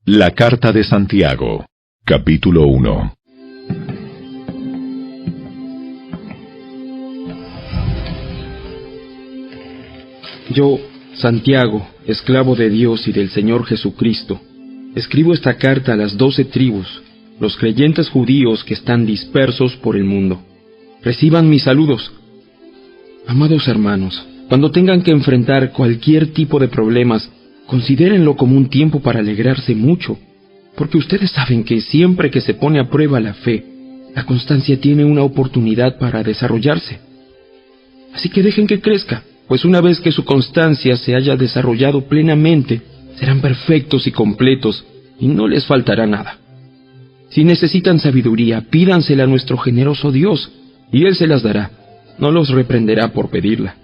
La Carta de Santiago, capítulo 1. Yo, Santiago, esclavo de Dios y del Señor Jesucristo, escribo esta carta a las 12 tribus, los creyentes judíos que están dispersos por el mundo. Reciban mis saludos. Amados hermanos, cuando tengan que enfrentar cualquier tipo de problemas, considérenlo como un tiempo para alegrarse mucho, porque ustedes saben que siempre que se pone a prueba la fe, la constancia tiene una oportunidad para desarrollarse. Así que dejen que crezca, pues una vez que su constancia se haya desarrollado plenamente, serán perfectos y completos, y no les faltará nada. Si necesitan sabiduría, pídansela a nuestro generoso Dios, y Él se las dará, no los reprenderá por pedirla.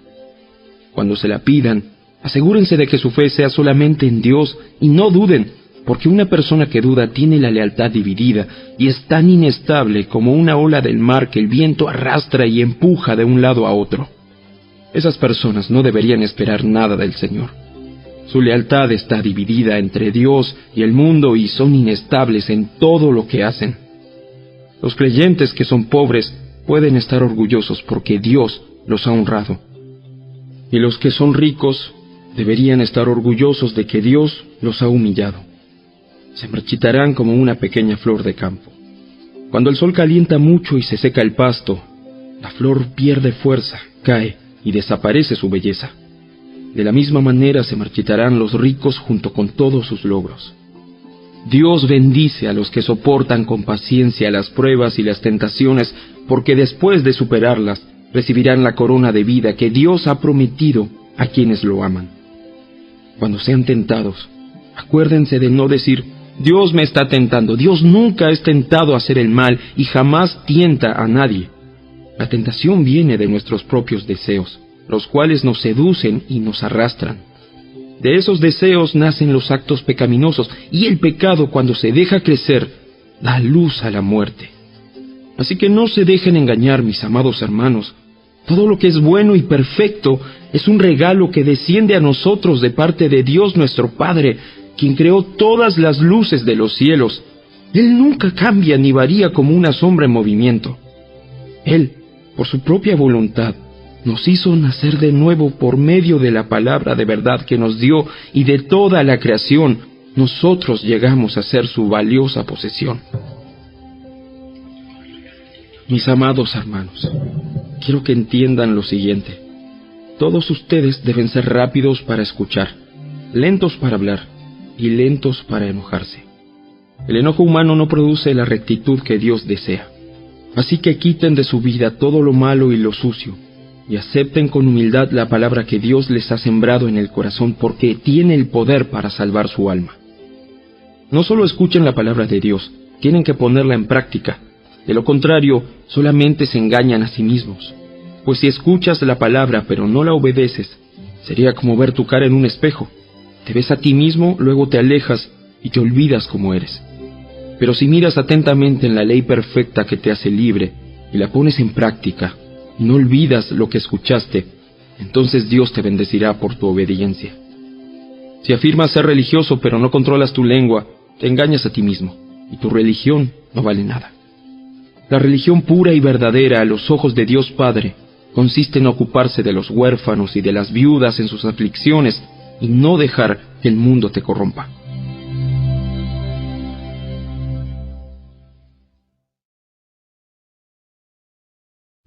Cuando se la pidan, asegúrense de que su fe sea solamente en Dios, y no duden, porque una persona que duda tiene la lealtad dividida, y es tan inestable como una ola del mar que el viento arrastra y empuja de un lado a otro. Esas personas no deberían esperar nada del Señor. Su lealtad está dividida entre Dios y el mundo y son inestables en todo lo que hacen. Los creyentes que son pobres pueden estar orgullosos porque Dios los ha honrado. Y los que son ricos deberían estar orgullosos de que Dios los ha humillado. Se marchitarán como una pequeña flor de campo. Cuando el sol calienta mucho y se seca el pasto, la flor pierde fuerza, cae y desaparece su belleza. De la misma manera se marchitarán los ricos junto con todos sus logros. Dios bendice a los que soportan con paciencia las pruebas y las tentaciones, porque después de superarlas, recibirán la corona de vida que Dios ha prometido a quienes lo aman. Cuando sean tentados, acuérdense de no decir, Dios me está tentando. Dios nunca es tentado a hacer el mal y jamás tienta a nadie. La tentación viene de nuestros propios deseos, los cuales nos seducen y nos arrastran. De esos deseos nacen los actos pecaminosos, y el pecado, cuando se deja crecer, da luz a la muerte. Así que no se dejen engañar, mis amados hermanos. Todo lo que es bueno y perfecto es un regalo que desciende a nosotros de parte de Dios nuestro Padre, quien creó todas las luces de los cielos. Él nunca cambia ni varía como una sombra en movimiento. Él, por su propia voluntad, nos hizo nacer de nuevo por medio de la palabra de verdad que nos dio, y de toda la creación nosotros llegamos a ser su valiosa posesión. Mis amados hermanos, quiero que entiendan lo siguiente. Todos ustedes deben ser rápidos para escuchar, lentos para hablar y lentos para enojarse. El enojo humano no produce la rectitud que Dios desea. Así que quiten de su vida todo lo malo y lo sucio, y acepten con humildad la palabra que Dios les ha sembrado en el corazón, porque tiene el poder para salvar su alma. No solo escuchen la palabra de Dios, tienen que ponerla en práctica. De lo contrario, solamente se engañan a sí mismos. Pues si escuchas la palabra pero no la obedeces, sería como ver tu cara en un espejo. Te ves a ti mismo, luego te alejas y te olvidas cómo eres. Pero si miras atentamente en la ley perfecta que te hace libre y la pones en práctica, y no olvidas lo que escuchaste, entonces Dios te bendecirá por tu obediencia. Si afirmas ser religioso pero no controlas tu lengua, te engañas a ti mismo, y tu religión no vale nada. La religión pura y verdadera a los ojos de Dios Padre consiste en ocuparse de los huérfanos y de las viudas en sus aflicciones y no dejar que el mundo te corrompa.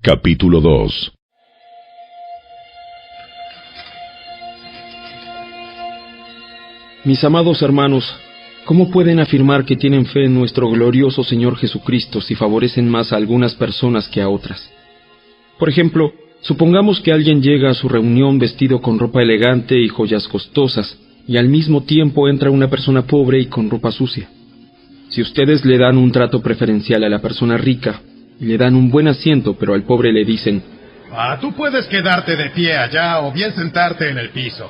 Capítulo 2. Mis amados hermanos, ¿cómo pueden afirmar que tienen fe en nuestro glorioso Señor Jesucristo si favorecen más a algunas personas que a otras? Por ejemplo, supongamos que alguien llega a su reunión vestido con ropa elegante y joyas costosas, y al mismo tiempo entra una persona pobre y con ropa sucia. Si ustedes le dan un trato preferencial a la persona rica, y le dan un buen asiento, pero al pobre le dicen, tú puedes quedarte de pie allá o bien sentarte en el piso.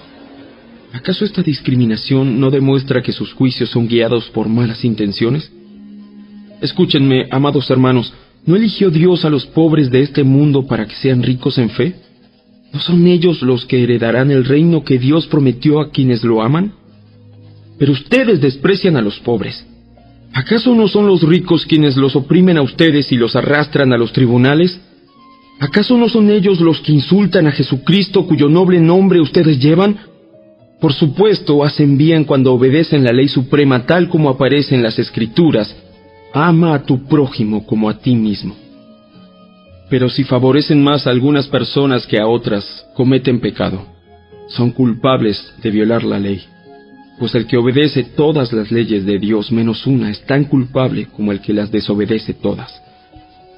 ¿Acaso esta discriminación no demuestra que sus juicios son guiados por malas intenciones? Escúchenme, amados hermanos, ¿no eligió Dios a los pobres de este mundo para que sean ricos en fe? ¿No son ellos los que heredarán el reino que Dios prometió a quienes lo aman? pero ustedes desprecian a los pobres. ¿Acaso no son los ricos quienes los oprimen a ustedes y los arrastran a los tribunales? ¿Acaso no son ellos los que insultan a Jesucristo, cuyo noble nombre ustedes llevan? Por supuesto, hacen bien cuando obedecen la ley suprema tal como aparece en las Escrituras: ama a tu prójimo como a ti mismo. Pero si favorecen más a algunas personas que a otras, cometen pecado. Son culpables de violar la ley. Pues el que obedece todas las leyes de Dios menos una es tan culpable como el que las desobedece todas.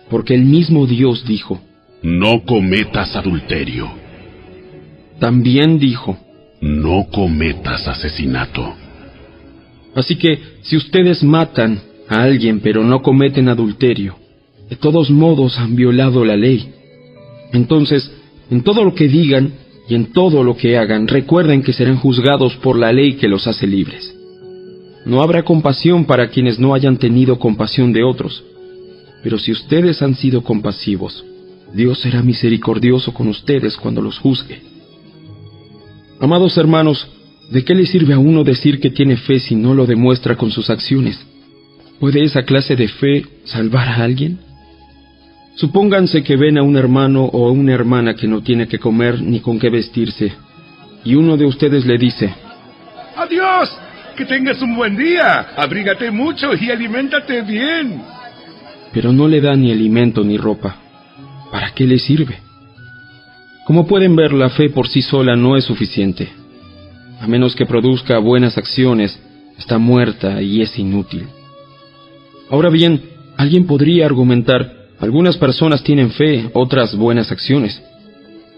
Porque el mismo Dios dijo: no cometas adulterio. También dijo: no cometas asesinato. Así que, si ustedes matan a alguien pero no cometen adulterio, de todos modos han violado la ley. Entonces, en todo lo que digan y en todo lo que hagan, recuerden que serán juzgados por la ley que los hace libres. No habrá compasión para quienes no hayan tenido compasión de otros. Pero si ustedes han sido compasivos, Dios será misericordioso con ustedes cuando los juzgue. Amados hermanos, ¿de qué le sirve a uno decir que tiene fe si no lo demuestra con sus acciones? ¿Puede esa clase de fe salvar a alguien? Supónganse que ven a un hermano o a una hermana que no tiene que comer ni con qué vestirse, y uno de ustedes le dice: ¡Adiós! ¡Que tengas un buen día! ¡Abrígate mucho y aliméntate bien! Pero no le da ni alimento ni ropa. ¿Para qué le sirve? Como pueden ver, la fe por sí sola no es suficiente. A menos que produzca buenas acciones, está muerta y es inútil. Ahora bien, alguien podría argumentar: algunas personas tienen fe, otras buenas acciones.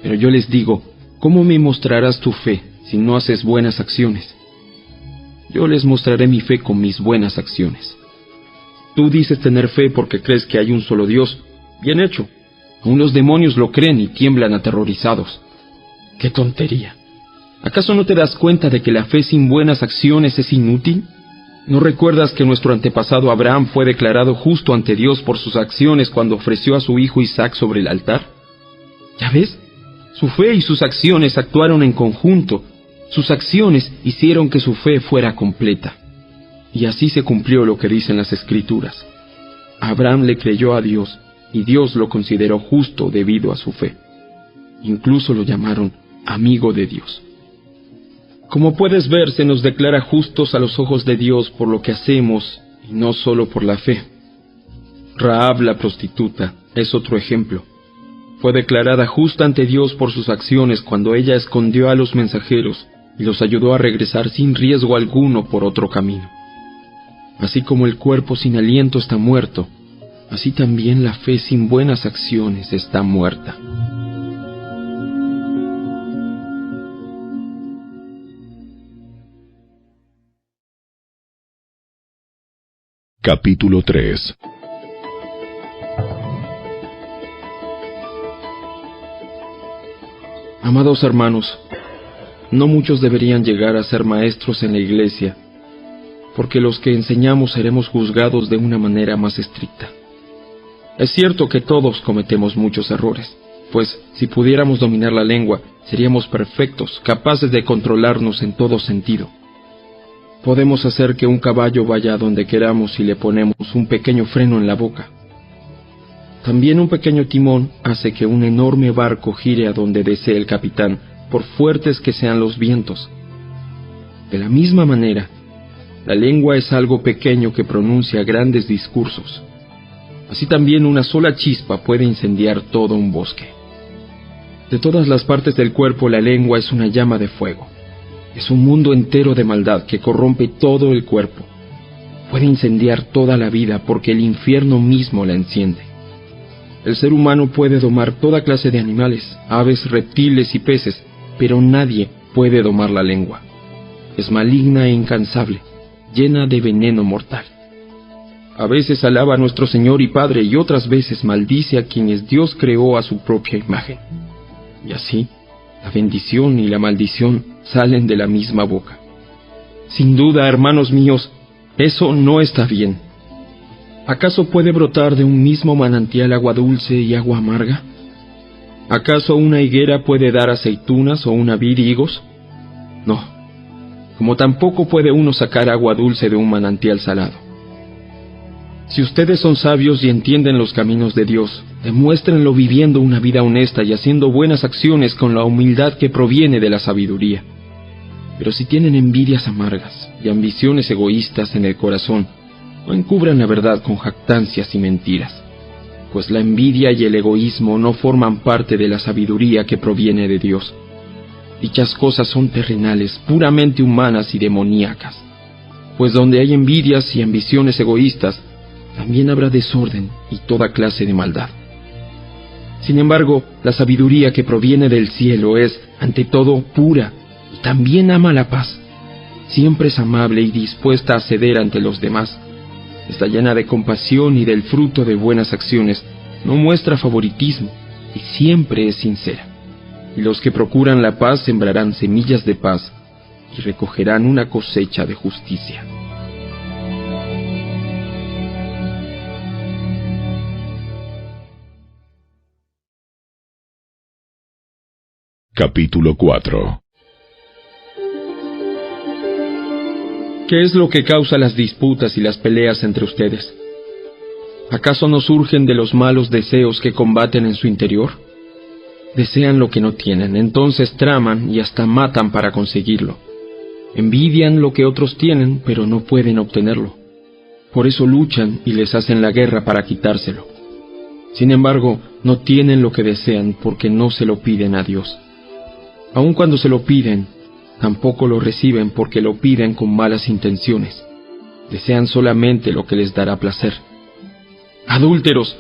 Pero yo les digo, ¿cómo me mostrarás tu fe si no haces buenas acciones? Yo les mostraré mi fe con mis buenas acciones. Tú dices tener fe porque crees que hay un solo Dios. Bien hecho. Aún los demonios lo creen y tiemblan aterrorizados. ¡Qué tontería! ¿Acaso no te das cuenta de que la fe sin buenas acciones es inútil? ¿No recuerdas que nuestro antepasado Abraham fue declarado justo ante Dios por sus acciones cuando ofreció a su hijo Isaac sobre el altar? ¿Ya ves? Su fe y sus acciones actuaron en conjunto. Sus acciones hicieron que su fe fuera completa. Y así se cumplió lo que dicen las Escrituras. Abraham le creyó a Dios, y Dios lo consideró justo debido a su fe. Incluso lo llamaron amigo de Dios. Como puedes ver, se nos declara justos a los ojos de Dios por lo que hacemos y no solo por la fe. Rahab la prostituta es otro ejemplo. Fue declarada justa ante Dios por sus acciones cuando ella escondió a los mensajeros y los ayudó a regresar sin riesgo alguno por otro camino. Así como el cuerpo sin aliento está muerto, así también la fe sin buenas acciones está muerta. Capítulo 3. Amados hermanos, no muchos deberían llegar a ser maestros en la iglesia, porque los que enseñamos seremos juzgados de una manera más estricta. Es cierto que todos cometemos muchos errores, pues si pudiéramos dominar la lengua, seríamos perfectos, capaces de controlarnos en todo sentido. Podemos hacer que un caballo vaya a donde queramos si le ponemos un pequeño freno en la boca. También un pequeño timón hace que un enorme barco gire a donde desee el capitán, por fuertes que sean los vientos. De la misma manera, la lengua es algo pequeño que pronuncia grandes discursos. Así también una sola chispa puede incendiar todo un bosque. De todas las partes del cuerpo, la lengua es una llama de fuego. Es un mundo entero de maldad que corrompe todo el cuerpo. Puede incendiar toda la vida porque el infierno mismo la enciende. El ser humano puede domar toda clase de animales, aves, reptiles y peces, pero nadie puede domar la lengua. Es maligna e incansable, llena de veneno mortal. A veces alaba a nuestro Señor y Padre y otras veces maldice a quienes Dios creó a su propia imagen. Y así, la bendición y la maldición salen de la misma boca. Sin duda, hermanos míos, eso no está bien. ¿Acaso puede brotar de un mismo manantial agua dulce y agua amarga? ¿Acaso una higuera puede dar aceitunas o una vid higos? No. como tampoco puede uno sacar agua dulce de un manantial salado. Si ustedes son sabios y entienden los caminos de Dios, demuéstrenlo viviendo una vida honesta y haciendo buenas acciones con la humildad que proviene de la sabiduría. Pero si tienen envidias amargas y ambiciones egoístas en el corazón, no encubran la verdad con jactancias y mentiras, pues la envidia y el egoísmo no forman parte de la sabiduría que proviene de Dios. Dichas cosas son terrenales, puramente humanas y demoníacas, pues donde hay envidias y ambiciones egoístas, también habrá desorden y toda clase de maldad. Sin embargo, la sabiduría que proviene del cielo es, ante todo, pura, y también ama la paz. Siempre es amable y dispuesta a ceder ante los demás. Está llena de compasión y del fruto de buenas acciones. No muestra favoritismo y siempre es sincera. Y los que procuran la paz sembrarán semillas de paz y recogerán una cosecha de justicia. Capítulo 4. ¿Qué es lo que causa las disputas y las peleas entre ustedes? ¿Acaso no surgen de los malos deseos que combaten en su interior? Desean lo que no tienen, entonces traman y hasta matan para conseguirlo. Envidian lo que otros tienen, pero no pueden obtenerlo. Por eso luchan y les hacen la guerra para quitárselo. Sin embargo, no tienen lo que desean porque no se lo piden a Dios. Aun cuando se lo piden, tampoco lo reciben porque lo piden con malas intenciones. Desean solamente lo que les dará placer. Adúlteros,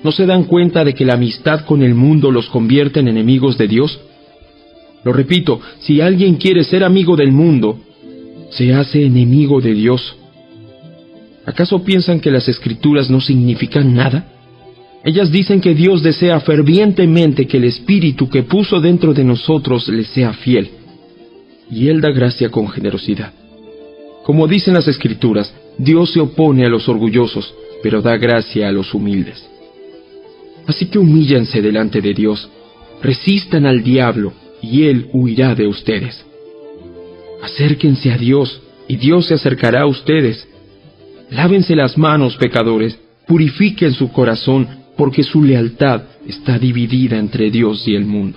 ¿no se dan cuenta de que la amistad con el mundo los convierte en enemigos de Dios? Lo repito, si alguien quiere ser amigo del mundo, se hace enemigo de Dios. ¿Acaso piensan que las Escrituras no significan nada? Ellas dicen que Dios desea fervientemente que el Espíritu que puso dentro de nosotros le sea fiel. Y Él da gracia con generosidad. Como dicen las Escrituras, Dios se opone a los orgullosos, pero da gracia a los humildes. Así que humíllense delante de Dios, resistan al diablo, y Él huirá de ustedes. Acérquense a Dios, y Dios se acercará a ustedes. Lávense las manos, pecadores, purifiquen su corazón, porque su lealtad está dividida entre Dios y el mundo.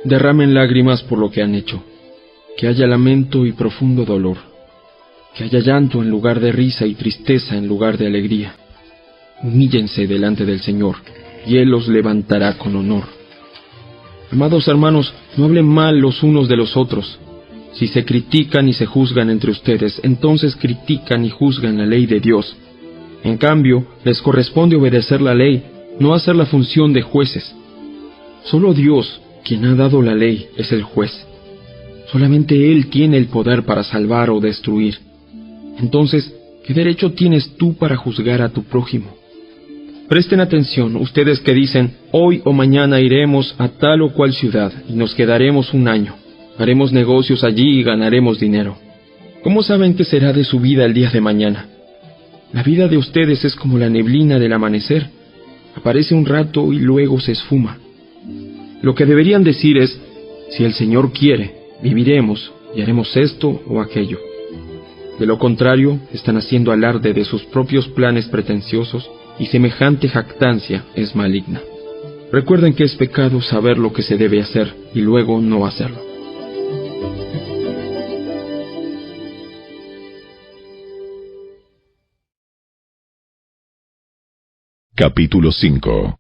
Derramen lágrimas por lo que han hecho, que haya lamento y profundo dolor, que haya llanto en lugar de risa y tristeza en lugar de alegría. Humíllense delante del Señor, y Él los levantará con honor. Amados hermanos, no hablen mal los unos de los otros. Si se critican y se juzgan entre ustedes, entonces critican y juzgan la ley de Dios. En cambio, les corresponde obedecer la ley, no hacer la función de jueces. Solo Dios, quien ha dado la ley, es el juez. Solamente Él tiene el poder para salvar o destruir. Entonces, ¿qué derecho tienes tú para juzgar a tu prójimo? Presten atención, ustedes que dicen, hoy o mañana iremos a tal o cual ciudad y nos quedaremos un año. Haremos negocios allí y ganaremos dinero. ¿Cómo saben qué será de su vida el día de mañana? La vida de ustedes es como la neblina del amanecer. Aparece un rato y luego se esfuma. Lo que deberían decir es, si el Señor quiere, viviremos y haremos esto o aquello. De lo contrario, están haciendo alarde de sus propios planes pretenciosos y semejante jactancia es maligna. Recuerden que es pecado saber lo que se debe hacer y luego no hacerlo. Capítulo 5.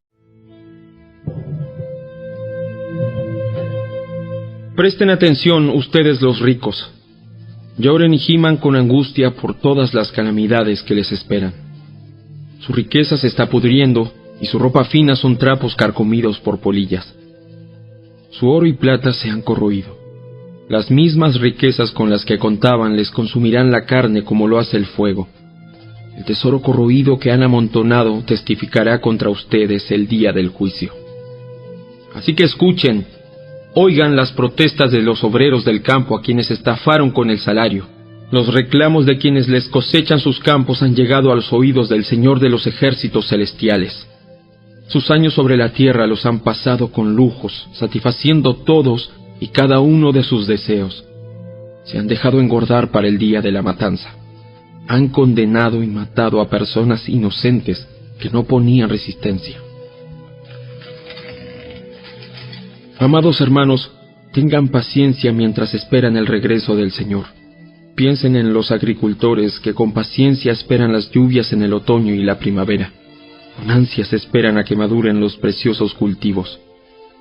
Presten atención ustedes los ricos. Lloren y giman con angustia por todas las calamidades que les esperan. Su riqueza se está pudriendo y su ropa fina son trapos carcomidos por polillas. Su oro y plata se han corroído. Las mismas riquezas con las que contaban les consumirán la carne como lo hace el fuego. El tesoro corroído que han amontonado testificará contra ustedes el día del juicio. Así que escuchen, oigan las protestas de los obreros del campo a quienes estafaron con el salario. Los reclamos de quienes les cosechan sus campos han llegado a los oídos del Señor de los ejércitos celestiales. Sus años sobre la tierra los han pasado con lujos, satisfaciendo todos y cada uno de sus deseos. Se han dejado engordar para el día de la matanza. Han condenado y matado a personas inocentes que no ponían resistencia. Amados hermanos, tengan paciencia mientras esperan el regreso del Señor. Piensen en los agricultores que con paciencia esperan las lluvias en el otoño y la primavera. Con ansias esperan a que maduren los preciosos cultivos.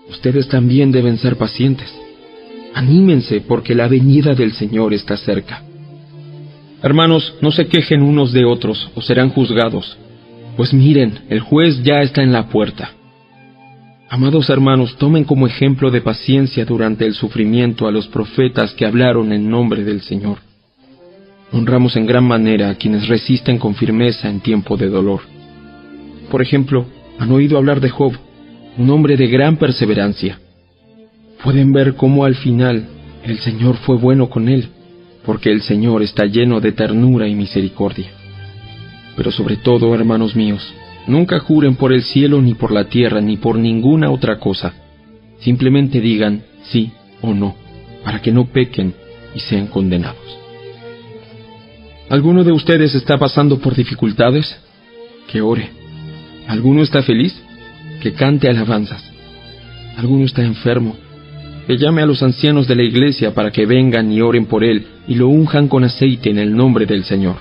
Ustedes también deben ser pacientes. Anímense porque la venida del Señor está cerca. Hermanos, no se quejen unos de otros o serán juzgados. Pues miren, el juez ya está en la puerta. Amados hermanos, tomen como ejemplo de paciencia durante el sufrimiento a los profetas que hablaron en nombre del Señor. Honramos en gran manera a quienes resisten con firmeza en tiempo de dolor. Por ejemplo, han oído hablar de Job, un hombre de gran perseverancia. Pueden ver cómo al final el Señor fue bueno con él, porque el Señor está lleno de ternura y misericordia. Pero sobre todo, hermanos míos, nunca juren por el cielo ni por la tierra ni por ninguna otra cosa. Simplemente digan sí o no, para que no pequen y sean condenados. ¿Alguno de ustedes está pasando por dificultades? Que ore. ¿Alguno está feliz? Que cante alabanzas. ¿Alguno está enfermo? Que llame a los ancianos de la iglesia para que vengan y oren por él y lo unjan con aceite en el nombre del Señor.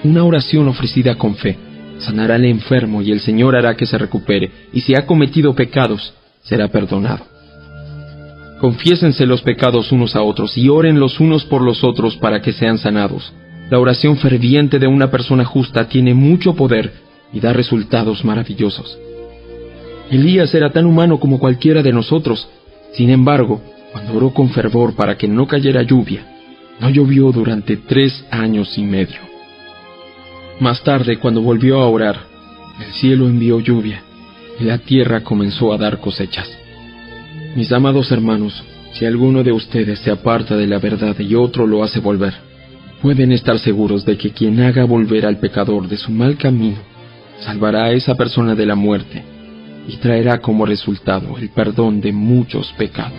Una oración ofrecida con fe sanará al enfermo y el Señor hará que se recupere, y si ha cometido pecados, será perdonado. Confiésense los pecados unos a otros y oren los unos por los otros para que sean sanados. La oración ferviente de una persona justa tiene mucho poder y da resultados maravillosos. Elías era tan humano como cualquiera de nosotros. Sin embargo, cuando oró con fervor para que no cayera lluvia, no llovió durante 3 años y medio. Más tarde, cuando volvió a orar, el cielo envió lluvia y la tierra comenzó a dar cosechas. Mis amados hermanos, si alguno de ustedes se aparta de la verdad y otro lo hace volver, pueden estar seguros de que quien haga volver al pecador de su mal camino, salvará a esa persona de la muerte y traerá como resultado el perdón de muchos pecados.